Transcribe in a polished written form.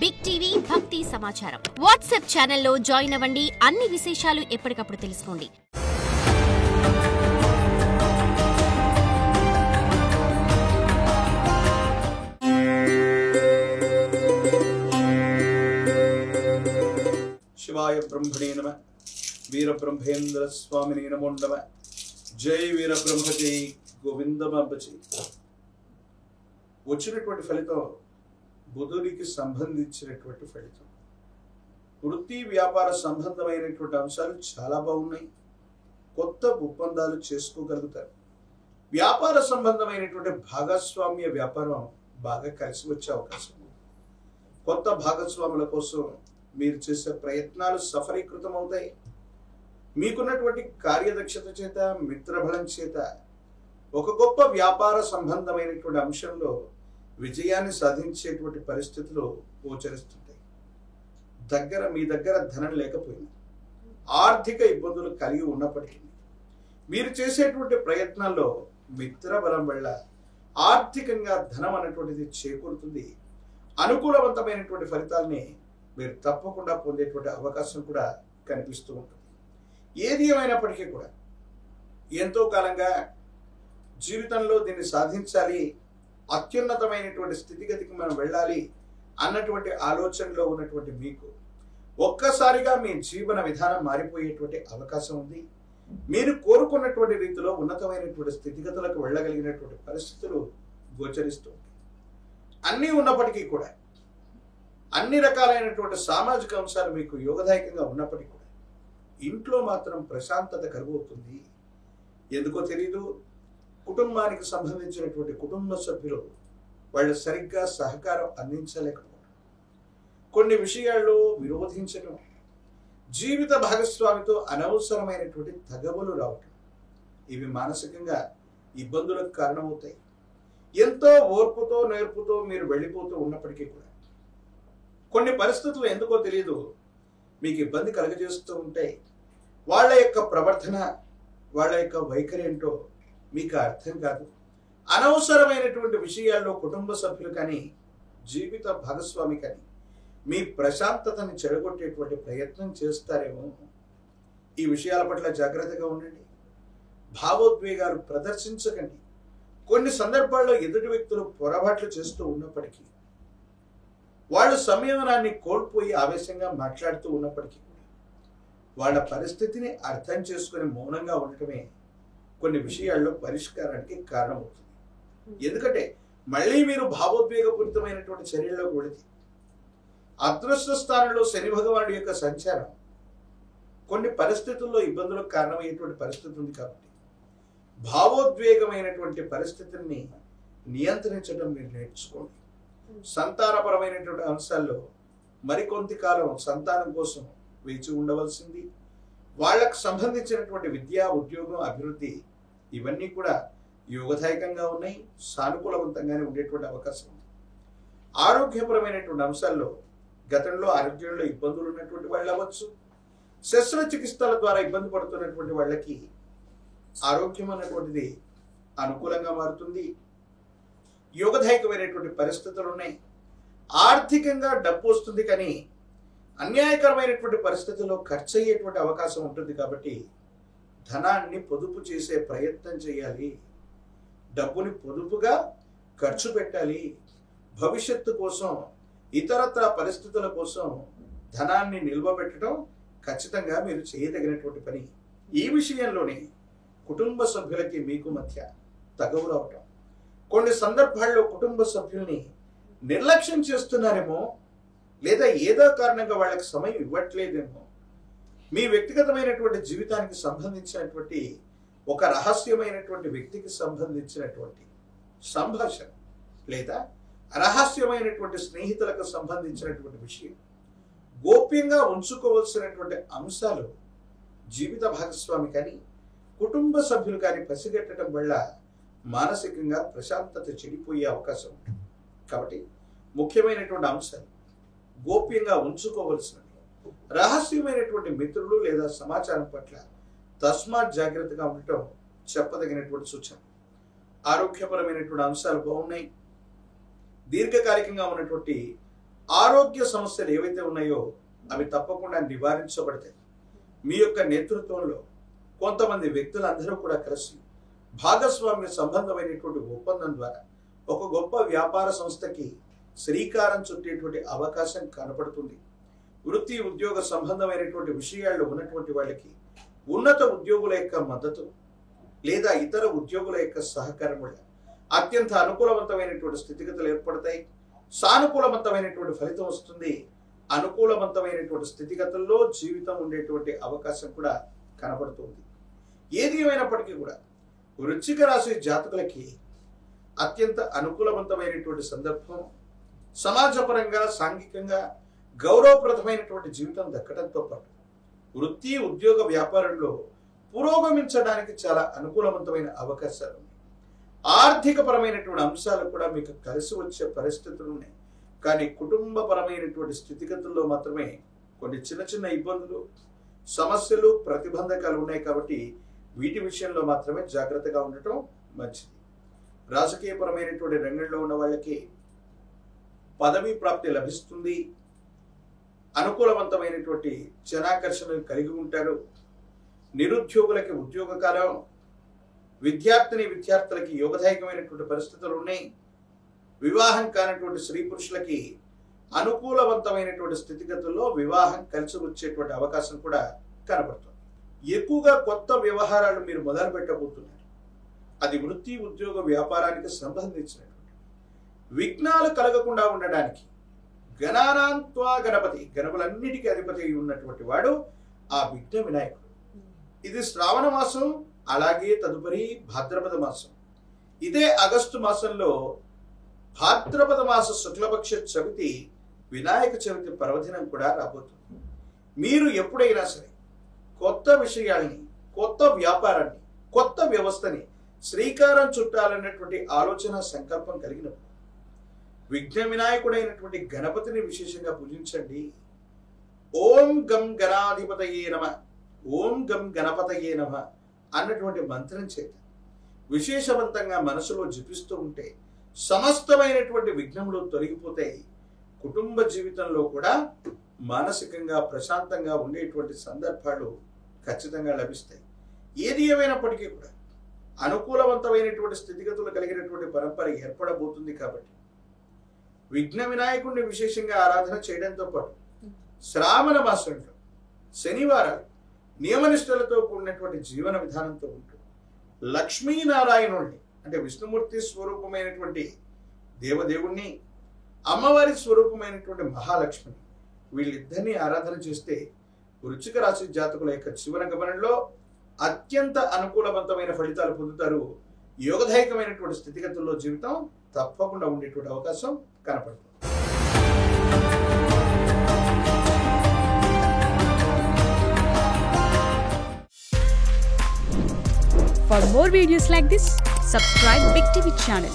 Big TV భక్తి సమాచారం WhatsApp ఛానల్లో జాయిన్ అవ్వండి. అన్ని విశేషాలు ఎప్పటికప్పుడు తెలుసుకోండి. శివాయ బ్రహ్మణే నమః. వీర బ్రహ్మేంద్ర స్వామిని నమో నమః. జై వీర బ్రహ్మజీ గోవిందమాంబజీ. వచ్చినటువంటి ఫలితం బుధుడికి సంబంధించినటువంటి ఫలితం. వృత్తి వ్యాపార సంబంధమైనటువంటి అంశాలు చాలా బాగున్నాయి. కొత్త ఒప్పందాలు చేసుకోగలుగుతారు. వ్యాపార సంబంధమైనటువంటి భాగస్వామ్య వ్యాపారం బాగా కలిసి వచ్చే అవకాశం ఉంది. కొత్త భాగస్వాముల కోసం మీరు చేసే ప్రయత్నాలు సఫలీకృతం అవుతాయి. మీకున్నటువంటి కార్యదక్షత చేత, మిత్రబలం చేత ఒక గొప్ప వ్యాపార సంబంధమైనటువంటి అంశంలో విజయాన్ని సాధించేటువంటి పరిస్థితులు గోచరిస్తుంటాయి. మీ దగ్గర ధనం లేకపోయినా, ఆర్థిక ఇబ్బందులు కలిగి ఉన్నప్పటికీ మీరు చేసేటువంటి ప్రయత్నాల్లో మిత్రబలం వల్ల ఆర్థికంగా ధనం అనేటువంటిది చేకూరుతుంది. అనుకూలవంతమైనటువంటి ఫలితాల్ని మీరు తప్పకుండా పొందేటువంటి అవకాశం కూడా కనిపిస్తూ ఉంటుంది. ఏది ఏమైనప్పటికీ కూడా ఎంతో కాలంగా జీవితంలో దీన్ని సాధించాలి, అత్యున్నతమైనటువంటి స్థితిగతికి మనం వెళ్ళాలి అన్నటువంటి ఆలోచనలో ఉన్నటువంటి మీకు ఒక్కసారిగా మీ జీవన విధానం మారిపోయేటువంటి అవకాశం ఉంది. మీరు కోరుకున్నటువంటి రీతిలో ఉన్నతమైనటువంటి స్థితిగతులకు వెళ్ళగలిగినటువంటి పరిస్థితులు గోచరిస్తూ ఉంటాయి. అన్నీ ఉన్నప్పటికీ కూడా, అన్ని రకాలైనటువంటి సామాజిక అంశాలు మీకు యోగదాయకంగా ఉన్నప్పటికీ కూడా ఇంట్లో మాత్రం ప్రశాంతత కలుగుతుంది. ఎందుకో తెలీదు, కుటుంబానికి సంబంధించినటువంటి కుటుంబ సభ్యులు వాళ్ళు సరిగ్గా సహకారం అందించలేకపోవడం, కొన్ని విషయాల్లో విరోధించడం, జీవిత భాగస్వామితో అనవసరమైనటువంటి తగవులు రావటం, ఇవి మానసికంగా ఇబ్బందులకు కారణమవుతాయి. ఎంతో ఓర్పుతో నేర్పుతో మీరు వెళ్ళిపోతూ ఉన్నప్పటికీ కూడా కొన్ని పరిస్థితులు ఎందుకో తెలియదు మీకు ఇబ్బంది కలుగజేస్తూ ఉంటాయి. వాళ్ళ యొక్క ప్రవర్తన, వాళ్ళ యొక్క వైఖరి ఏంటో మీకు అర్థం కాదు. అనవసరమైనటువంటి విషయాల్లో కుటుంబ సభ్యులు కానీ, జీవిత భాగస్వామి కానీ మీ ప్రశాంతతని చెడగొట్టేటువంటి ప్రయత్నం చేస్తారేమో. ఈ విషయాల పట్ల జాగ్రత్తగా ఉండండి. భావోద్వేగాలు ప్రదర్శించకండి. కొన్ని సందర్భాల్లో ఎదుటి వ్యక్తులు పొరపాట్లు చేస్తూ ఉన్నప్పటికీ, వాళ్ళు సంయమనాన్ని కోల్పోయి ఆవేశంగా మాట్లాడుతూ ఉన్నప్పటికీ కూడా వాళ్ళ పరిస్థితిని అర్థం చేసుకుని మౌనంగా ఉండటమే కొన్ని విషయాల్లో పరిష్కారానికి కారణమవుతుంది. ఎందుకంటే మళ్ళీ మీరు భావోద్వేగపూరితమైనటువంటి చర్యల్లోకి వెళితే, అదృష్ట స్థానంలో శని భగవానుడి యొక్క సంచారం కొన్ని పరిస్థితుల్లో ఇబ్బందులకు కారణమయ్యేటువంటి పరిస్థితి ఉంది. కాబట్టి భావోద్వేగమైనటువంటి పరిస్థితుల్ని నియంత్రించడం మీరు నేర్చుకోండి. సంతానపరమైనటువంటి అంశాల్లో మరికొంత కాలం సంతానం కోసం వేచి ఉండవలసింది. వాళ్ళకు సంబంధించినటువంటి విద్యా, ఉద్యోగం, అభివృద్ధి ఇవన్నీ కూడా యోగదాయకంగా ఉన్నాయి. సానుకూలవంతంగానే ఉండేటువంటి అవకాశం ఉంది. ఆరోగ్యపరమైనటువంటి అంశాల్లో గతంలో ఆరోగ్యంలో ఇబ్బందులు ఉన్నటువంటి వాళ్ళు అవ్వచ్చు, శస్త్రచికిత్సల ద్వారా ఇబ్బంది పడుతున్నటువంటి వాళ్ళకి ఆరోగ్యం అన్నటువంటిది అనుకూలంగా మారుతుంది. యోగదాయకమైనటువంటి పరిస్థితులు ఉన్నాయి. ఆర్థికంగా డబ్బు వస్తుంది, కానీ అన్యాయకరమైనటువంటి పరిస్థితుల్లో ఖర్చు అయ్యేటువంటి అవకాశం ఉంటుంది. కాబట్టి ధనాన్ని పొదుపు చేసే ప్రయత్నం చేయాలి. డబ్బుని పొదుపుగా ఖర్చు పెట్టాలి. భవిష్యత్తు కోసం, ఇతరత్ర పరిస్థితుల కోసం ధనాన్ని నిల్వ పెట్టడం ఖచ్చితంగా మీరు చేయదగినటువంటి పని. ఈ విషయంలోనే కుటుంబ సభ్యులకి మీకు మధ్య తగవు రావటం, కొన్ని సందర్భాల్లో కుటుంబ సభ్యుల్ని నిర్లక్ష్యం చేస్తున్నారేమో, లేదా ఏదో కారణంగా వాళ్ళకి సమయం ఇవ్వట్లేదేమో, మీ వ్యక్తిగతమైనటువంటి జీవితానికి సంబంధించినటువంటి ఒక రహస్యమైనటువంటి వ్యక్తికి సంబంధించినటువంటి సంభాషణ, లేదా రహస్యమైనటువంటి స్నేహితులకు సంబంధించినటువంటి విషయం, గోప్యంగా ఉంచుకోవాల్సినటువంటి అంశాలు జీవిత భాగస్వామి కానీ, కుటుంబ సభ్యులు కానీ పసిగట్టడం వల్ల మానసికంగా ప్రశాంతత చెడిపోయే అవకాశం ఉంటుంది. కాబట్టి ముఖ్యమైనటువంటి అంశాలు గోప్యంగా ఉంచుకోవలసినవి, రహస్యమైనటువంటి మిత్రులు లేదా సమాచారం పట్ల తస్మాత్ జాగ్రత్తగా ఉండటం చెప్పదగినటువంటి సూచన. ఆరోగ్యపరమైనటువంటి అంశాలు బాగున్నాయి. దీర్ఘకాలికంగా ఉన్నటువంటి ఆరోగ్య సమస్యలు ఏవైతే ఉన్నాయో అవి తప్పకుండా నివారించబడతాయి. మీ యొక్క నేతృత్వంలో కొంతమంది వ్యక్తులందరూ కూడా కలిసి భాగస్వామ్య సంబంధమైనటువంటి ఒప్పందం ద్వారా ఒక గొప్ప వ్యాపార సంస్థకి శ్రీకారం చుట్టేటువంటి అవకాశం కనపడుతుంది. వృత్తి ఉద్యోగ సంబంధమైనటువంటి విషయాల్లో ఉన్నటువంటి వాళ్ళకి ఉన్నత ఉద్యోగుల యొక్క మద్దతు లేదా ఇతర ఉద్యోగుల యొక్క సహకారం వల్ల అత్యంత అనుకూలవంతమైనటువంటి స్థితిగతులు ఏర్పడతాయి. సానుకూలవంతమైనటువంటి ఫలితం వస్తుంది. అనుకూలవంతమైనటువంటి స్థితిగతుల్లో జీవితం ఉండేటువంటి అవకాశం కూడా కనపడుతుంది. ఏది ఏమైనప్పటికీ కూడా వృశ్చిక రాశి జాతకులకి అత్యంత అనుకూలవంతమైనటువంటి సందర్భం. సమాజపరంగా సాంఘికంగా గౌరవప్రదమైనటువంటి జీవితం దక్కడంతో పాటు వృత్తి ఉద్యోగ వ్యాపారంలో పురోగమించడానికి చాలా అనుకూలవంతమైన అవకాశాలు ఉన్నాయి. ఆర్థిక పరమైనటువంటి అంశాలు కూడా మీకు కలిసి వచ్చే పరిస్థితులు ఉన్నాయి. కానీ కుటుంబపరమైనటువంటి స్థితిగతుల్లో మాత్రమే కొన్ని చిన్న చిన్న ఇబ్బందులు, సమస్యలు, ప్రతిబంధకాలు ఉన్నాయి. కాబట్టి వీటి విషయంలో మాత్రమే జాగ్రత్తగా ఉండటం మంచిది. రాజకీయపరమైనటువంటి రంగంలో ఉన్న వాళ్ళకి పదవీ ప్రాప్తి లభిస్తుంది. అనుకూలవంతమైనటువంటి జనాకర్షణను కలిగి ఉంటారు. నిరుద్యోగులకి ఉద్యోగ కాలం, విద్యార్థులకి యోగదాయకమైనటువంటి పరిస్థితులు ఉన్నాయి. వివాహం కానటువంటి స్త్రీ పురుషులకి అనుకూలవంతమైనటువంటి స్థితిగతుల్లో వివాహం కలిసి వచ్చేటువంటి అవకాశం కూడా కనబడుతుంది. ఎక్కువగా కొత్త వ్యవహారాలు మీరు మొదలు పెట్టబోతున్నారు. అది వృత్తి ఉద్యోగ వ్యాపారానికి సంబంధించినటువంటి విఘ్నాలు కలగకుండా ఉండడానికి గణానాంత్వా గణపతి, గణములన్నిటికీ అధిపతి ఉన్నటువంటి వాడు ఆ విఘ్న వినాయకుడు. ఇది శ్రావణ మాసం, అలాగే తదుపరి భాద్రపద మాసం. ఇదే ఆగస్టు మాసంలో భాద్రపద మాస శుక్లపక్ష చవితి వినాయక చవితి పర్వదినం కూడా రాబోతుంది. మీరు ఎప్పుడైనా సరే కొత్త విషయాల్ని, కొత్త వ్యాపారాన్ని, కొత్త వ్యవస్థని శ్రీకారం చుట్టాలన్నటువంటి ఆలోచన సంకల్పం కలిగినప్పుడు విఘ్న వినాయకుడైనటువంటి గణపతిని విశేషంగా పూజించండి. ఓం గం గణాధిపతయే నమ, ఓం గం గణపతయే నమ అన్నటువంటి మంత్రం చేత విశేషవంతంగా మనసులో జపిస్తూ ఉంటే సమస్తమైనటువంటి విఘ్నములు తొలగిపోతాయి. కుటుంబ జీవితంలో కూడా మానసికంగా ప్రశాంతంగా ఉండేటువంటి సందర్భాలు ఖచ్చితంగా లభిస్తాయి. ఏది ఏమైనప్పటికీ కూడా అనుకూలవంతమైనటువంటి స్థితిగతులు కలిగినటువంటి పరంపర ఏర్పడబోతుంది. కాబట్టి విఘ్న వినాయకుడిని విశేషంగా ఆరాధన చేయడంతో పాటు శ్రావణ మాసంలో శనివారాలు నియమనిష్టలతో కూడినటువంటి జీవన విధానంతో ఉంటూ లక్ష్మీనారాయణుడిని, అంటే విష్ణుమూర్తి స్వరూపమైనటువంటి దేవదేవుణ్ణి, అమ్మవారి స్వరూపమైనటువంటి మహాలక్ష్మిని, వీళ్ళిద్దరినీ ఆరాధన చేస్తే వృశ్చిక రాశి జాతకుల యొక్క జీవన గమనంలో అత్యంత అనుకూలవంతమైన ఫలితాలు పొందుతారు. యోగదాయకమైనటువంటి స్థితిగతుల్లో జీవితం తప్పకుండా ఉండేటువంటి అవకాశం కనపడుతుంది. For more videos like this, subscribe Big TV channel.